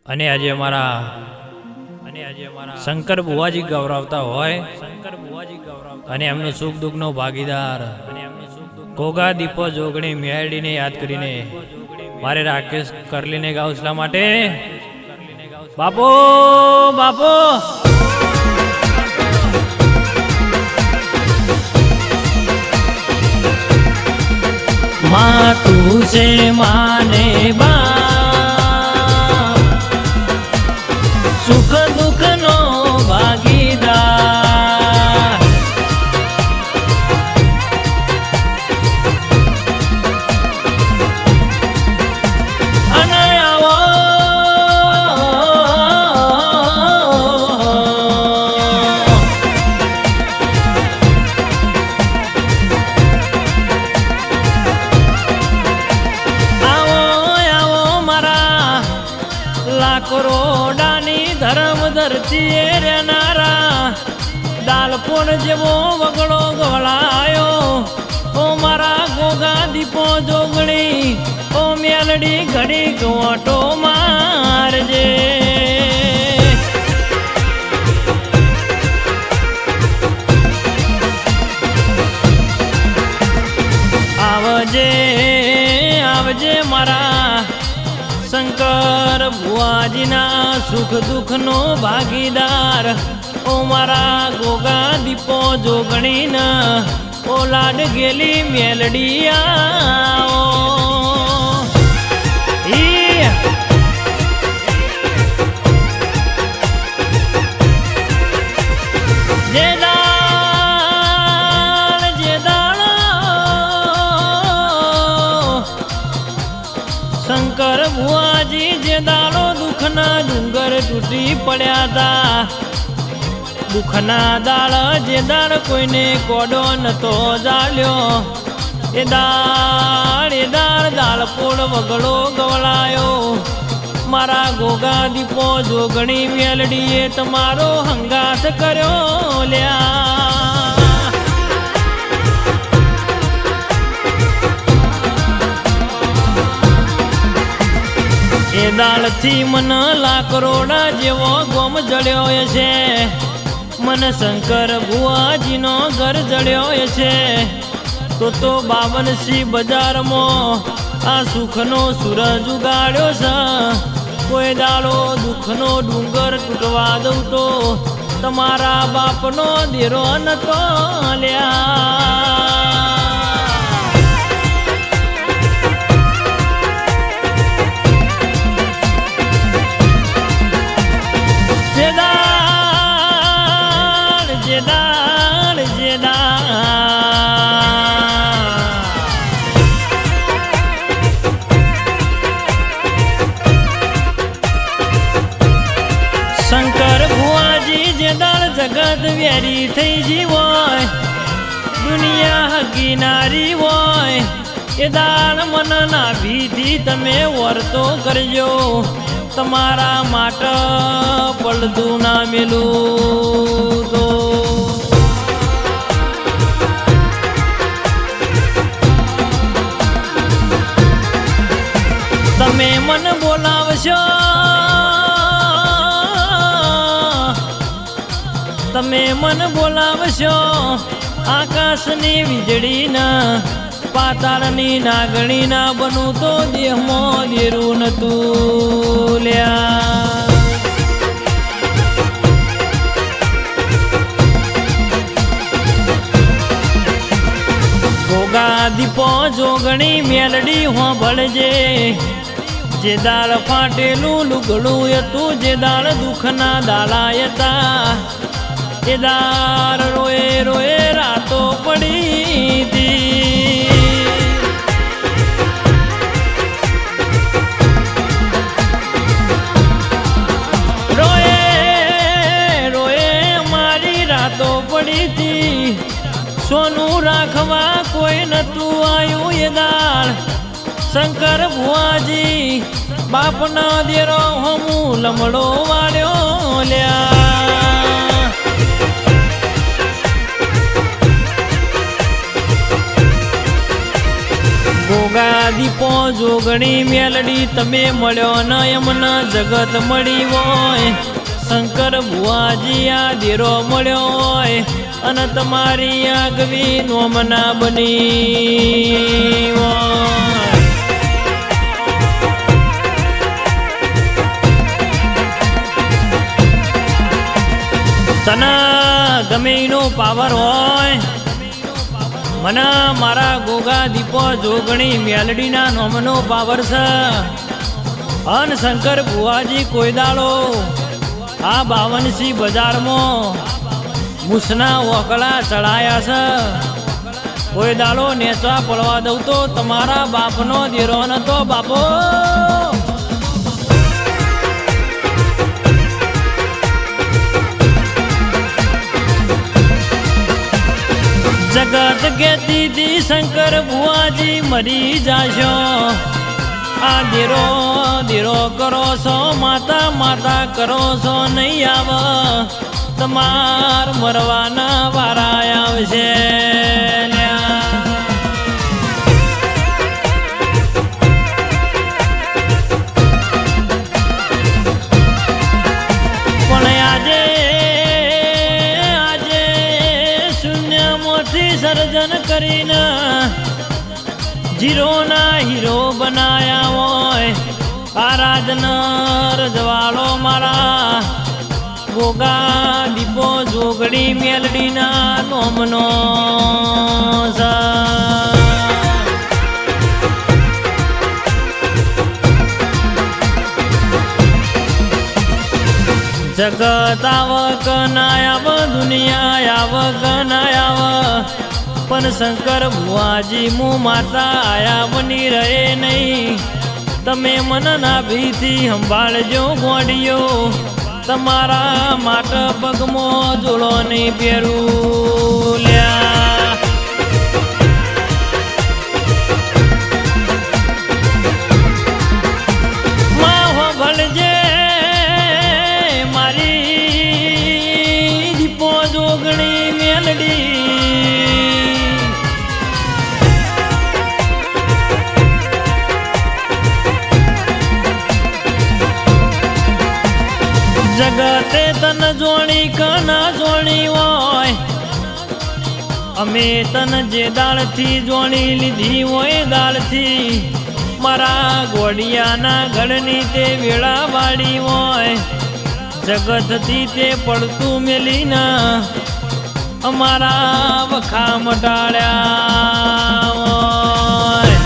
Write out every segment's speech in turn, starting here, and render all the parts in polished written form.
અને આજે અમારા શંકર બુવાજી ગૌરવતા હોય અને એમનો સુખ દુઃખનો ભાગીદાર ઘોઘા દીપો જોગણી મેળડીને યાદ કરીને મારે રાકેશ કરલીને ગાઉસલા માટે બાપો બાપો माँ तू से माने बा सुख दुख नो भागीदार अनायावो કરોડાની ધર્મ ધરતી રેનારા દાલપોણ જેવો વગડો ગવળાયો ઓ મારા ગોગા દીપો જોગણી ઓ મેલડી ઘડી ગોટો મારજે આવજે આવજે મારા શંકર ભુવાજીના સુખ દુઃખનો ભાગીદાર ઓ મારા ગોગા દીપો જોગણીના ઓ લાડ ગેલી મેલડિયા શંકર ભુવાજી જે દાડો દુઃખના ડુંગર તૂટી પડ્યા તા દુઃખના દાળ જે દાળ કોઈને કોડો નતો જાળ્યો એ દાળ દાળપોળ વગડો ગવળાયો મારા ગોગા દીપો જોગણી મેલડીએ તમારો હંગાથ કર્યો લ્યા એ દાળથી મન લાકરોડા જેવો ગોમ જળ્યો છે મન શંકર ભુવાજીનો ઘર જળ્યો છે તો 52 બજારમાં આ સુખનો સૂરજ ઉગાડ્યો છે કોઈ દાડો દુઃખનો ડુંગર તૂટવા દઉં તો તમારા બાપનો દેરો નતો લ્યા શંકર ભુવાજી જે દાળ જગત વેરી થઈ જી હોય દુનિયા હગીનારી હોય એ દાળ મનના ભીથી તમે વર્તો કરજો તમારા માટે પડદું ના મેલું તો તમે મન બોલાવશો તમે મન બોલાવશો આકાશની વીજળીના પાતાળની નાગણીના બનું તો દેહમાં દેરું નતું લ્યા ગોગા દીપો જોગણી મેલડી હોંભળજે જે દાળ ફાટેલું લુગડું હતું જે દાળ દુઃખના દાળા હતા એ દાળ રોએ રોએ રાતો પડી હતી રોએ રોએ મારી રાતો પડી હતી સોનું રાખવા કોઈ નતું આવ્યું એ દાળ શંકર ભુવાજી બાપના દેરો હમું લમડો વાળ્યો લ્યા ગોગા દીપો જોગણી મેલડી તમે મળ્યો ન એમના જગત મળી હોય શંકર ભુવાજી આ દેરો મળ્યો હોય અને તમારી આગવી નોમના બની હોય તના ગમે નો પાવર હોય મને મારા ગોગા દીપો જોગણી મેલડીના નોમનો પાવર છે અન શંકર ભુવાજી કોઈ દાડો આ 52 બજારમાં મૂસના ઓકળા ચડાયા છે કોઈ દાડો નેચા પડવા દઉં તો તમારા બાપનો દેરો નતો બાપો જગત કેતી દી શંકર ભુવાજી મરી જાશો આ દેરો દેરો કરો છો માતા માતા કરો છો નહીં આવ તમાર મરવાના વારા આવશે સર્જન કરીને જીરો ના હીરો બનાયા હોય આ રાજનર રજવાડો મારા ગોગા દીપો જોગડી મેલડીના નોમનો જગત આવક ના આવ દુનિયા આવક ના આવ પણ શંકર ભુવાજી મું માતા આયા બની રહે નહીં તમે મનના ભીથી સંભાળજો ગોડિયો તમારા માટે પગમાં જોડો નહીં પહેરું લ્યા માહો ભળજે મારી દીપો જોગણી મેલડી જગતે તન જોણી કના જોણી હોય અમે તન જે દાળથી જોણી લીધી હોય દાળથી મારા ગોડિયાના ગળની તે વેળા વાળી હોય જગતથી તે પડતું મેલીના અમારા વખા મટાડ્યા હોય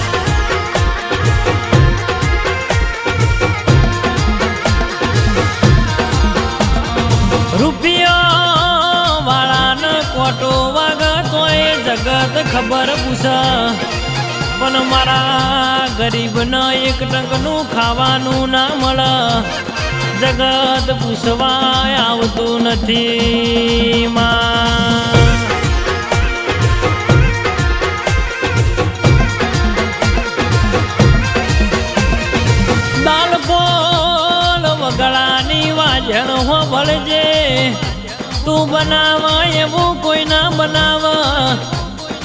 રૂપિયા વાળાને કોટો વાગતો એ જગત ખબર પૂછા પણ મારા ગરીબને એક ટંકનું ખાવાનું ના મળે જગત પૂછવા આવતું નથી માં દાલપોલ વગડાની વાજણ હો ભળજે તું બનાવા એવું કોઈ ના બનાવા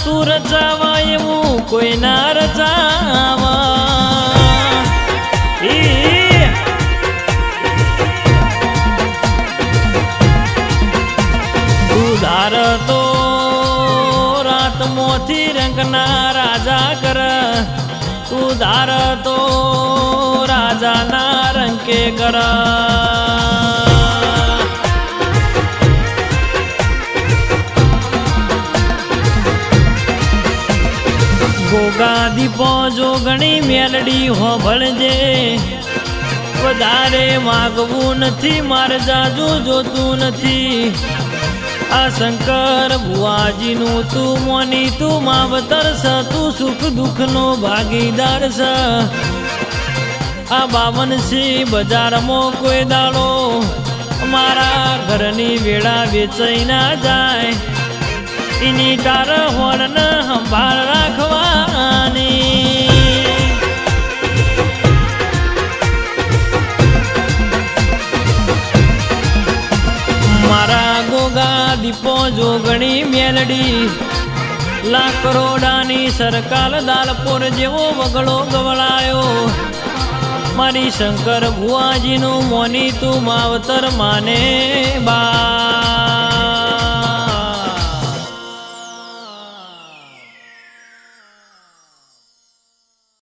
તું રચાવા એવું કોઈ ના રચાવા તું ધાર તો રાત મોથી રંગના રાજા કર તું ધાર તો રાજાના રંકે કર ગોગા દીપો જોગણી મેલડી હો ભળજે વધારે માગવું નથી મારે જાજુ જોતું નથી આ શંકર ભુવાજીનું તું મોની તું માવતર છ તું સુખ દુઃખનો ભાગીદાર છ આ 52 બજારમાં કોઈ દાડો મારા ઘરની વેળા વેચાઈ ના જાય એની તાર હોળને સંભાળ રાખવાની મારા ગોગા દીપો જોગણી મેલડી લાખ કરોડાની સરકાર દાલપુર જેવો વગડો ગવડાયો મારી શંકર ભુવાજીનું મોની તું માવતર માને બા